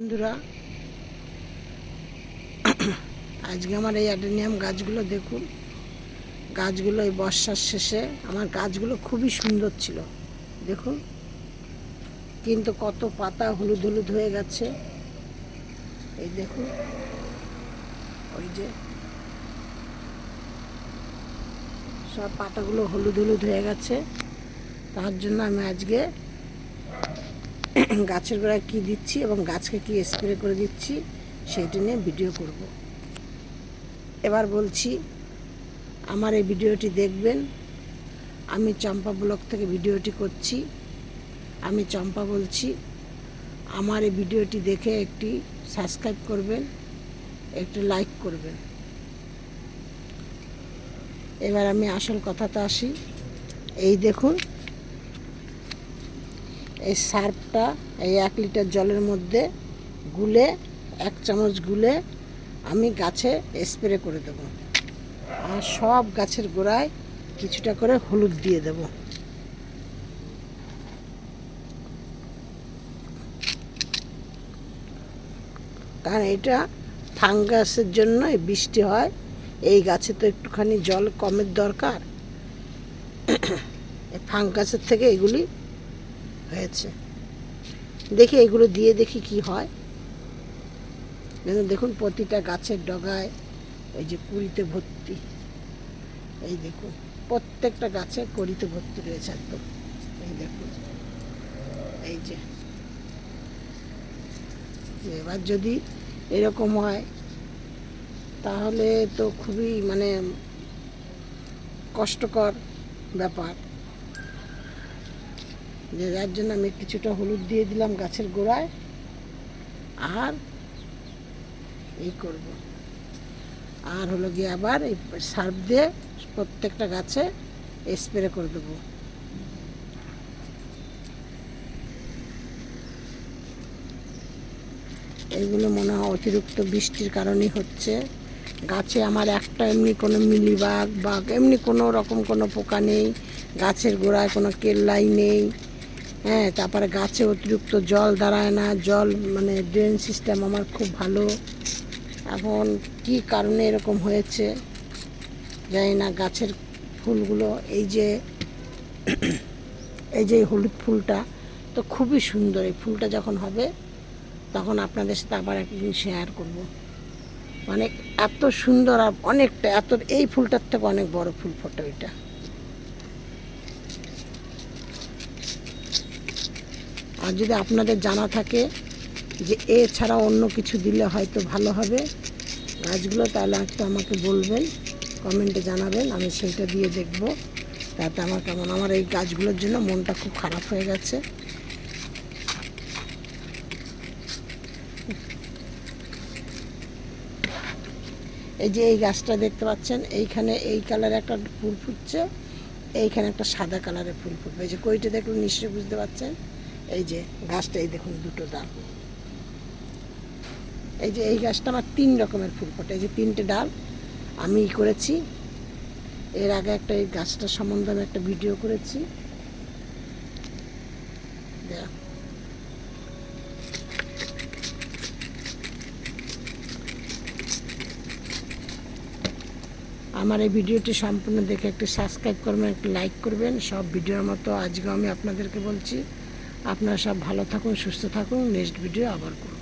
বন্ধুরা, আজকে আমার এই অ্যাডেনিয়াম গাছগুলো দেখুন। গাছগুলো এই বর্ষার শেষে আমার গাছগুলো খুবই সুন্দর ছিল দেখুন, কিন্তু কত পাতা হলুদ হলুদ হয়ে গেছে। এই দেখুন, ওই যে সব পাতাগুলো হলুদ হলুদ হয়ে গেছে। তার জন্য আমি আজকে গাছের গোড়ায় কী দিচ্ছি এবং গাছকে কী স্প্রে করে দিচ্ছি সেইটা নিয়ে ভিডিও করব। এবার বলছি, আমার এই ভিডিওটি দেখবেন। আমি চম্পা ব্লগ থেকে ভিডিওটি করছি। আমি চম্পা বলছি, আমার এই ভিডিওটি দেখে একটি সাবস্ক্রাইব করবেন, একটু লাইক করবেন। এবার আমি আসল কথাতে আসি। এই দেখুন, এই সার্ফটা এই 1 লিটার জলের মধ্যে গুলে 1 চামচ গুলে আমি গাছে স্প্রে করে দেব। আর সব গাছের গোড়ায় কিছুটা করে হলুদ দিয়ে দেব। কারণ এটা ফাঙ্গাসের জন্য বৃষ্টি হয়, এই গাছে তো একটুখানি জল কমের দরকার। ফাঙ্গাসের থেকে এগুলি হয়েছে। দেখি এগুলো দিয়ে দেখি কি হয়। দেখুন, প্রতিটা গাছের ডগায় এই যে কুড়িতে ভর্তি। এই দেখুন, প্রত্যেকটা গাছে কুড়িতে ভর্তি রয়েছে একদম। এই দেখুন, এই যে এবার যদি এরকম হয় তাহলে তো খুবই কষ্টকর ব্যাপার। যার জন্য আমি কিছুটা হলুদ দিয়ে দিলাম গাছের গোড়ায়। আর এই করব, আর হলো গিয়ে আবার এই সার্ফ দিয়ে প্রত্যেকটা গাছে স্প্রে করে দেবো। এইগুলো মনে হয় অতিরিক্ত বৃষ্টির কারণেই হচ্ছে। গাছে আমার একটা এমনি কোনো মিলিবাগ বা এমনি কোনো রকম কোনো পোকা নেই, গাছের গোড়ায় কোনো কেল্লাই নেই। হ্যাঁ, তারপরে গাছে অতিরিক্ত জল দাঁড়ায় না, জল ড্রেন সিস্টেম আমার খুব ভালো। এখন কি কারণে এরকম হয়েছে জানি না। গাছের ফুলগুলো এই যে হলুদ ফুলটা তো খুবই সুন্দর। এই ফুলটা যখন হবে তখন আপনাদের সাথে আবার একদিন শেয়ার করব। এত সুন্দর, আর অনেকটা এত, এই ফুলটার থেকে অনেক বড় ফুল ফোটে ওইটা। আর যদি আপনাদের জানা থাকে যে এছাড়া অন্য কিছু দিলে হয়তো ভালো হবে গাছগুলো, তাহলে একটু আমাকে বলবেন, কমেন্টে জানাবেন, আমি সেইটা দিয়ে দেখব। তাতে আমার এই গাছগুলোর জন্য মনটা খুব খারাপ হয়ে গেছে। এই যে এই গাছটা দেখতে পাচ্ছেন, এইখানে এই কালারে একটা ফুল ফুটছে, এইখানে একটা সাদা কালারের ফুল ফুটবে। এই যে কইটা দেখুন, নিশ্চয়ই বুঝতে পারছেন। এই যে গাছটা, এই দেখুন দুটো ডাল। এই যে এই গাছটা আমার 3 রকমের ফুল ফোটে। এই যে 3টে ডাল আমি করেছি। এর আগে একটা এই গাছটার সম্বন্ধে আমি একটা ভিডিও করেছি। আমার এই ভিডিওটি সম্পূর্ণ দেখে একটু সাবস্ক্রাইব করবেন, একটু লাইক করবেন। সব ভিডিওর মতো আজকে আমি আপনাদেরকে বলছি, আপনারা সব ভালো থাকুন, সুস্থ থাকুন। নেক্সট ভিডিও আবার করব।